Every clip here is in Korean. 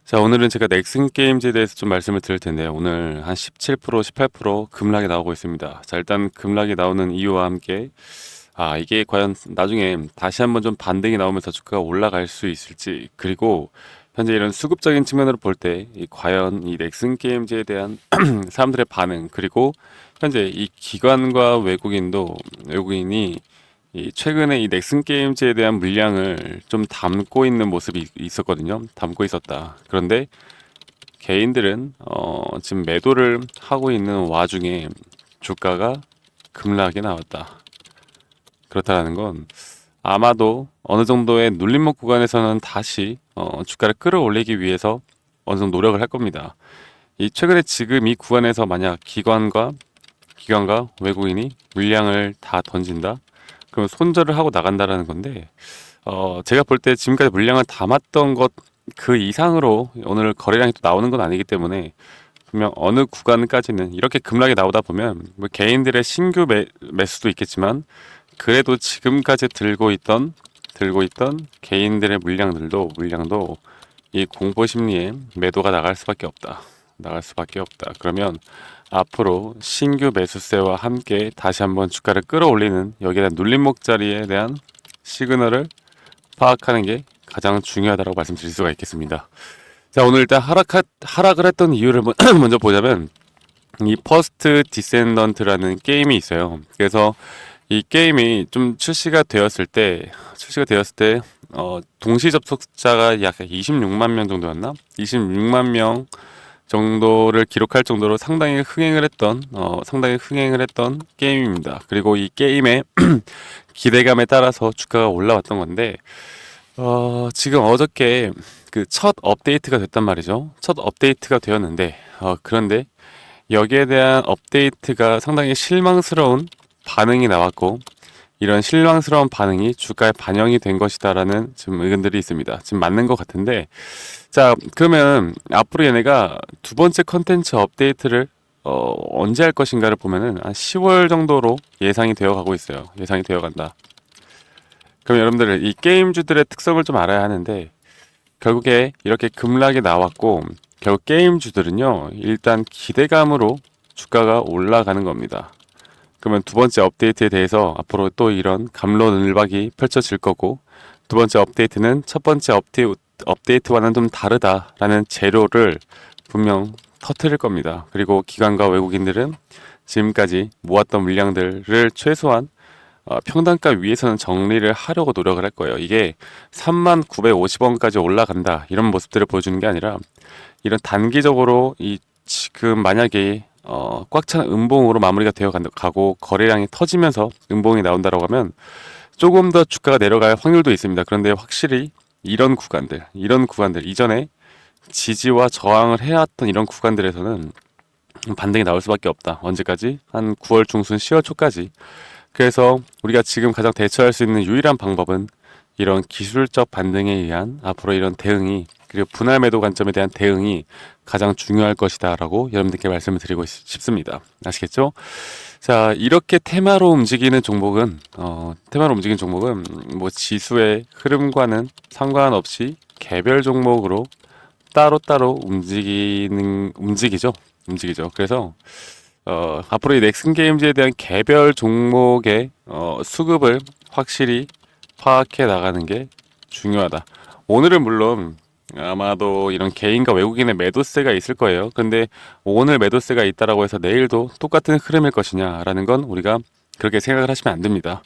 자, 오늘은 제가 넥슨 게임즈에 대해서 좀 말씀을 드릴 텐데요. 오늘 한 17%, 18% 급락이 나오고 있습니다. 자, 일단 급락이 나오는 이유와 함께, 이게 과연 나중에 다시 한번 좀 반등이 나오면서 주가가 올라갈 수 있을지, 그리고 현재 이런 수급적인 측면으로 볼 때, 과연 이 넥슨 게임즈에 대한 사람들의 반응, 그리고 현재 이 기관과 외국인이 최근에 이 넥슨 게임즈에 대한 물량을 좀 담고 있는 모습이 있었거든요. 담고 있었다. 그런데 개인들은 지금 매도를 하고 있는 와중에 주가가 급락이 나왔다. 그렇다는 건 아마도 어느 정도의 눌림목 구간에서는 다시 주가를 끌어올리기 위해서 어느 정도 노력을 할 겁니다. 이 최근에 지금 이 구간에서 만약 기관과 외국인이 물량을 다 던진다. 그럼 손절을 하고 나간다라는 건데, 제가 볼 때 지금까지 물량을 담았던 것 그 이상으로 오늘 거래량이 또 나오는 건 아니기 때문에 분명 어느 구간까지는 이렇게 급락이 나오다 보면 뭐 개인들의 신규 매수도 있겠지만 그래도 지금까지 들고 있던 개인들의 물량도 이 공포 심리에 매도가 나갈 수밖에 없다. 나갈 수밖에 없다. 그러면 앞으로 신규 매수세와 함께 다시 한번 주가를 끌어올리는 여기에 대한 눌림목 자리에 대한 시그널을 파악하는 게 가장 중요하다고 말씀드릴 수가 있겠습니다. 자, 오늘 일단 하락을 했던 이유를 먼저 보자면 이 퍼스트 디센던트라는 게임이 있어요. 그래서 이 게임이 좀 출시가 되었을 때 동시 접속자가 약 26만 명 정도였나? 26만 명 정도를 기록할 정도로 상당히 흥행을 했던 게임입니다. 그리고 이 게임의 기대감에 따라서 주가가 올라왔던 건데, 지금 어저께 그 첫 업데이트가 됐단 말이죠. 첫 업데이트가 되었는데, 그런데 여기에 대한 업데이트가 상당히 실망스러운 반응이 나왔고, 이런 실망스러운 반응이 주가에 반영이 된 것이다라는 지금 의견들이 있습니다. 지금 맞는 것 같은데, 자, 그러면 앞으로 얘네가 두 번째 컨텐츠 업데이트를 언제 할 것인가를 보면은 한 10월 정도로 예상이 되어 가고 있어요. 예상이 되어 간다. 그럼 여러분들 이 게임주들의 특성을 좀 알아야 하는데 결국에 이렇게 급락이 나왔고 결국 게임주들은요 일단 기대감으로 주가가 올라가는 겁니다. 그러면 두 번째 업데이트에 대해서 앞으로 또 이런 갑론을박이 펼쳐질 거고 두 번째 업데이트는 첫 번째 업데이트와는 좀 다르다라는 재료를 분명 터트릴 겁니다. 그리고 기관과 외국인들은 지금까지 모았던 물량들을 최소한 평단가 위에서는 정리를 하려고 노력을 할 거예요. 이게 3950원까지 올라간다 이런 모습들을 보여주는 게 아니라 이런 단기적으로 이 지금 만약에 꽉 찬 음봉으로 마무리가 되어 가고 거래량이 터지면서 음봉이 나온다라고 하면 조금 더 주가가 내려갈 확률도 있습니다. 그런데 확실히 이런 구간들 이전에 지지와 저항을 해왔던 이런 구간들에서는 반등이 나올 수밖에 없다. 언제까지? 한 9월 중순 10월 초까지. 그래서 우리가 지금 가장 대처할 수 있는 유일한 방법은 이런 기술적 반등에 의한 앞으로 이런 대응이 그리고 분할 매도 관점에 대한 대응이 가장 중요할 것이다라고 여러분들께 말씀을 드리고 싶습니다. 아시겠죠? 자, 이렇게 테마로 움직이는 종목은 뭐 지수의 흐름과는 상관없이 개별 종목으로 따로따로 움직이죠. 그래서 앞으로 이 넥슨 게임즈에 대한 개별 종목의 수급을 확실히 파악해 나가는 게 중요하다. 오늘은 물론 아마도 이런 개인과 외국인의 매도세가 있을 거예요. 근데 오늘 매도세가 있다라고 해서 내일도 똑같은 흐름일 것이냐라는 건 우리가 그렇게 생각을 하시면 안 됩니다.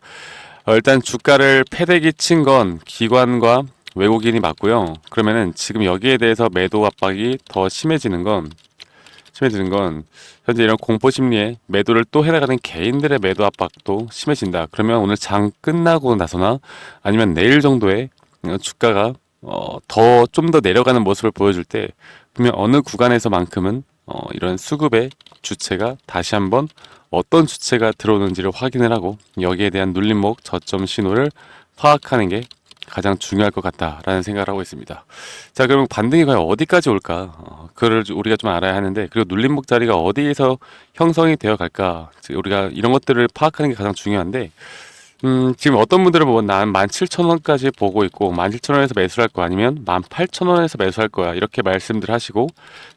일단 주가를 패대기 친 건 기관과 외국인이 맞고요. 그러면은 지금 여기에 대해서 매도 압박이 더 심해지는 건 현재 이런 공포 심리에 매도를 또 해나가는 개인들의 매도 압박도 심해진다. 그러면 오늘 장 끝나고 나서나 아니면 내일 정도에 주가가 좀 더 내려가는 모습을 보여줄 때 분명 어느 구간에서만큼은 이런 수급의 주체가 다시 한번 어떤 주체가 들어오는지를 확인을 하고 여기에 대한 눌림목 저점 신호를 파악하는 게 가장 중요할 것 같다라는 생각을 하고 있습니다. 자, 그러면 반등이 과연 어디까지 올까? 그걸 우리가 좀 알아야 하는데, 그리고 눌림목 자리가 어디에서 형성이 되어 갈까? 우리가 이런 것들을 파악하는 게 가장 중요한데, 지금 어떤 분들은 뭐 난 17,000원까지 보고 있고 17,000원에서 매수할 거 아니면 18,000원에서 매수할 거야 이렇게 말씀들 하시고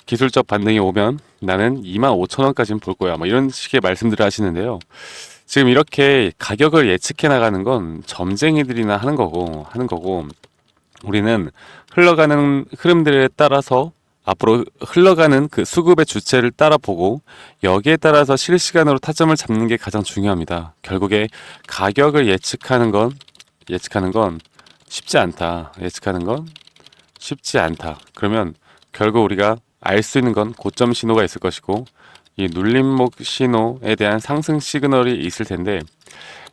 기술적 반등이 오면 나는 25,000원까지는 볼 거야 뭐 이런 식의 말씀들을 하시는데요. 지금 이렇게 가격을 예측해 나가는 건 점쟁이들이나 하는 거고 우리는 흘러가는 흐름들에 따라서 앞으로 흘러가는 그 수급의 주체를 따라보고 여기에 따라서 실시간으로 타점을 잡는 게 가장 중요합니다. 결국에 가격을 예측하는 건 쉽지 않다. 예측하는 건 쉽지 않다. 그러면 결국 우리가 알 수 있는 건 고점 신호가 있을 것이고 이 눌림목 신호에 대한 상승 시그널이 있을 텐데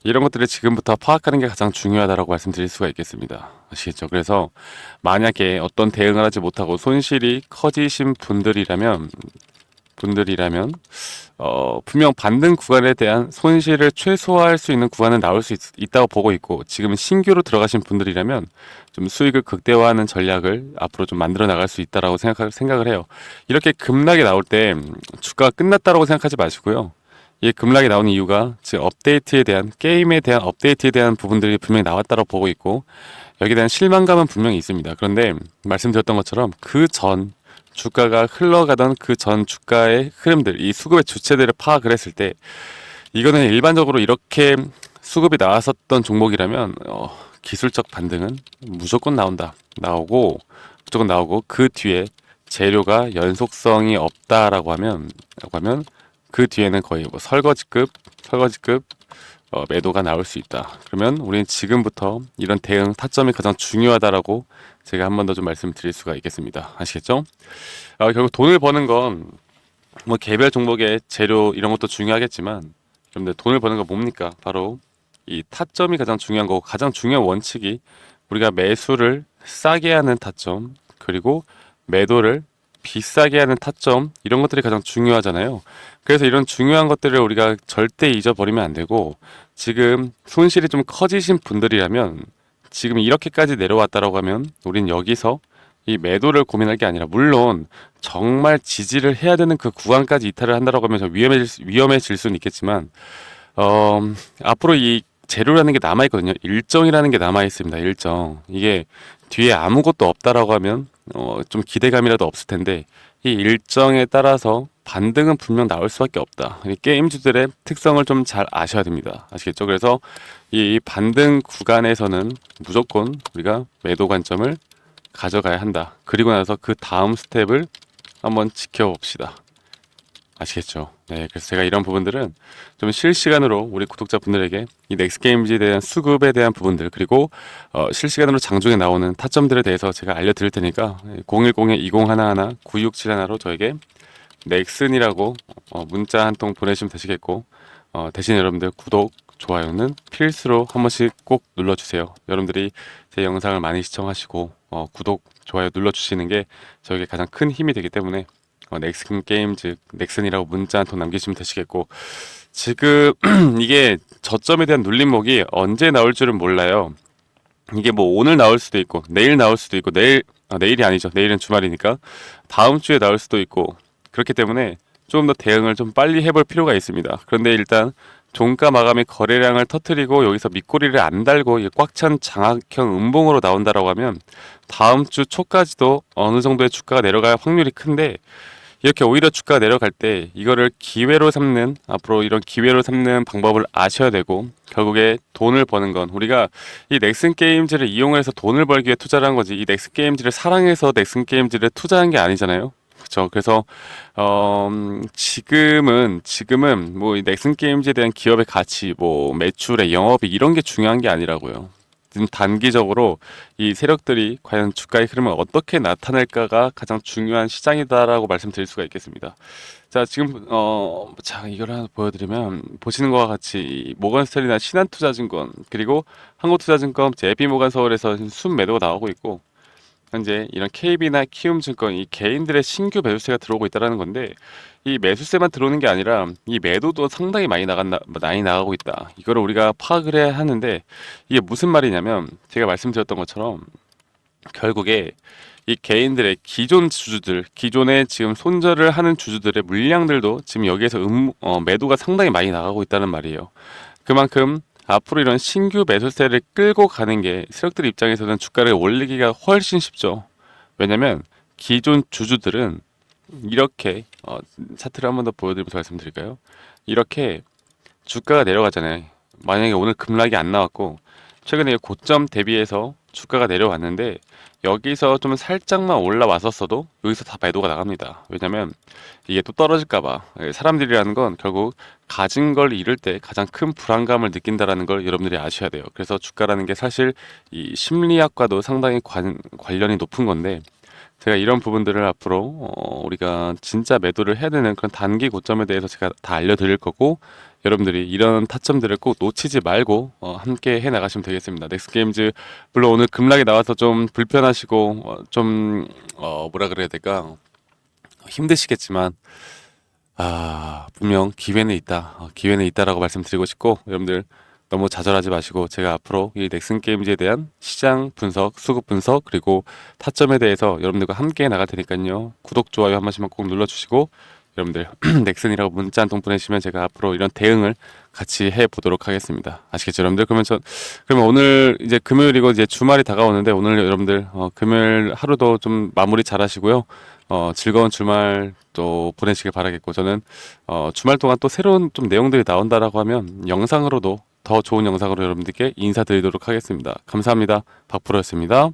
이런 것들을 지금부터 파악하는 게 가장 중요하다고 말씀드릴 수가 있겠습니다. 아시겠죠? 그래서 만약에 어떤 대응을 하지 못하고 손실이 커지신 분들이라면 분명 반등 구간에 대한 손실을 최소화할 수 있는 구간은 나올 수 있다고 보고 있고 지금 신규로 들어가신 분들이라면 좀 수익을 극대화하는 전략을 앞으로 좀 만들어 나갈 수 있다라고 생각을 해요. 이렇게 급락이 나올 때 주가가 끝났다라고 생각하지 마시고요. 이 급락이 나오는 이유가 즉 게임에 대한 업데이트에 대한 부분들이 분명히 나왔다고 보고 있고 여기에 대한 실망감은 분명히 있습니다. 그런데 말씀드렸던 것처럼 그 전 주가가 흘러가던 그 전 주가의 흐름들, 이 수급의 주체들을 파악을 했을 때 이거는 일반적으로 이렇게 수급이 나왔었던 종목이라면 기술적 반등은 무조건 무조건 나오고 그 뒤에 재료가 연속성이 없다라고 하면 그 뒤에는 거의 뭐 설거지급 매도가 나올 수 있다. 그러면 우리는 지금부터 이런 대응 타점이 가장 중요하다라고 제가 한 번 더 좀 말씀드릴 수가 있겠습니다. 아시겠죠? 결국 돈을 버는 건 뭐 개별 종목의 재료 이런 것도 중요하겠지만 여러분들 돈을 버는 건 뭡니까? 바로 이 타점이 가장 중요한 거고 가장 중요한 원칙이 우리가 매수를 싸게 하는 타점 그리고 매도를 비싸게 하는 타점 이런 것들이 가장 중요하잖아요. 그래서 이런 중요한 것들을 우리가 절대 잊어버리면 안 되고 지금 손실이 좀 커지신 분들이라면 지금 이렇게까지 내려왔다라고 하면 우린 여기서 이 매도를 고민할 게 아니라 물론 정말 지지를 해야 되는 그 구간까지 이탈을 한다라고 하면 좀 위험해질 수는 있겠지만 앞으로 이 재료라는 게 남아 있거든요. 일정이라는 게 남아 있습니다. 일정. 이게 뒤에 아무것도 없다라고 하면 좀 기대감이라도 없을 텐데 이 일정에 따라서 반등은 분명 나올 수밖에 없다. 이 게임주들의 특성을 좀 잘 아셔야 됩니다. 아시겠죠? 그래서 이 반등 구간에서는 무조건 우리가 매도 관점을 가져가야 한다. 그리고 나서 그 다음 스텝을 한번 지켜봅시다. 아시겠죠? 네, 그래서 제가 이런 부분들은 좀 실시간으로 우리 구독자분들에게 이 넥스게임즈에 대한 수급에 대한 부분들 그리고 실시간으로 장중에 나오는 타점들에 대해서 제가 알려드릴 테니까 010-2011-9671로 저에게 넥슨이라고 문자 한 통 보내시면 되시겠고 대신 여러분들 구독, 좋아요는 필수로 한 번씩 꼭 눌러주세요. 여러분들이 제 영상을 많이 시청하시고 구독, 좋아요 눌러주시는 게 저에게 가장 큰 힘이 되기 때문에 넥슨 게임즈 넥슨이라고 문자 한 통 남기시면 되시겠고 지금 이게 저점에 대한 눌림목이 언제 나올 줄은 몰라요. 이게 뭐 오늘 나올 수도 있고 내일 나올 수도 있고 내일이 아니죠. 내일은 주말이니까 다음 주에 나올 수도 있고 그렇기 때문에 조금 더 대응을 좀 빨리 해볼 필요가 있습니다. 그런데 일단 종가 마감의 거래량을 터트리고 여기서 밑꼬리를 안 달고 꽉 찬 장악형 음봉으로 나온다라고 하면 다음 주 초까지도 어느 정도의 주가가 내려갈 확률이 큰데 이렇게 오히려 주가가 내려갈 때 이거를 앞으로 이런 기회로 삼는 방법을 아셔야 되고 결국에 돈을 버는 건 우리가 이 넥슨 게임즈를 이용해서 돈을 벌기 위해 투자를 한 거지 이 넥슨 게임즈를 사랑해서 넥슨 게임즈를 투자한 게 아니잖아요. 그렇죠. 그래서 지금은 뭐 이 넥슨 게임즈에 대한 기업의 가치, 뭐 매출의 영업이 이런 게 중요한 게 아니라고요. 지금 단기적으로 이 세력들이 과연 주가의 흐름을 어떻게 나타낼까가 가장 중요한 시장이다라고 말씀드릴 수가 있겠습니다. 자, 지금 자 이걸 하나 보여드리면 보시는 것과 같이 이 모건스탠리나 신한투자증권 그리고 한국투자증권, JP모간서울에서 순매도가 나오고 있고 현재 이런 KB나 키움증권 이 개인들의 신규 매수세가 들어오고 있다는 건데 이 매수세만 들어오는 게 아니라 이 매도도 상당히 많이 나가고 있다. 이거를 우리가 파악을 해야 하는데 이게 무슨 말이냐면 제가 말씀드렸던 것처럼 결국에 이 개인들의 기존에 지금 손절을 하는 주주들의 물량들도 지금 여기에서 매도가 상당히 많이 나가고 있다는 말이에요. 그만큼 앞으로 이런 신규 매수세를 끌고 가는 게 세력들 입장에서는 주가를 올리기가 훨씬 쉽죠. 왜냐면 기존 주주들은 이렇게 차트를 한 번 더 보여드리면서 말씀드릴까요? 이렇게 주가가 내려가잖아요. 만약에 오늘 급락이 안 나왔고 최근에 고점 대비해서 주가가 내려왔는데 여기서 좀 살짝만 올라왔었어도 여기서 다 매도가 나갑니다. 왜냐면 이게 또 떨어질까 봐. 사람들이라는 건 결국 가진 걸 잃을 때 가장 큰 불안감을 느낀다라는 걸 여러분들이 아셔야 돼요. 그래서 주가라는 게 사실 이 심리학과도 상당히 관련이 높은 건데 제가 이런 부분들을 앞으로 우리가 진짜 매도를 해야 되는 그런 단기 고점에 대해서 제가 다 알려드릴 거고 여러분들이 이런 타점들을 꼭 놓치지 말고 함께 해 나가시면 되겠습니다. 넥스게임즈 물론 오늘 급락이 나와서 좀 불편하시고 좀 뭐라 그래야 될까 힘드시겠지만 분명 기회는 있다. 기회는 있다라고 말씀드리고 싶고 여러분들 너무 좌절하지 마시고 제가 앞으로 이 넥슨 게임즈에 대한 시장 분석, 수급 분석 그리고 타점에 대해서 여러분들과 함께 나갈 테니까요. 구독, 좋아요 한 번씩만 꼭 눌러주시고 여러분들 넥슨이라고 문자 한 통 보내시면 제가 앞으로 이런 대응을 같이 해 보도록 하겠습니다. 아시겠죠, 여러분들? 그러면 오늘 이제 금요일이고 이제 주말이 다가오는데 오늘 여러분들 금요일 하루도 좀 마무리 잘 하시고요. 즐거운 주말 또 보내시길 바라겠고 저는 주말 동안 또 새로운 좀 내용들이 나온다라고 하면 영상으로도 더 좋은 영상으로 여러분들께 인사드리도록 하겠습니다. 감사합니다. 박프로였습니다.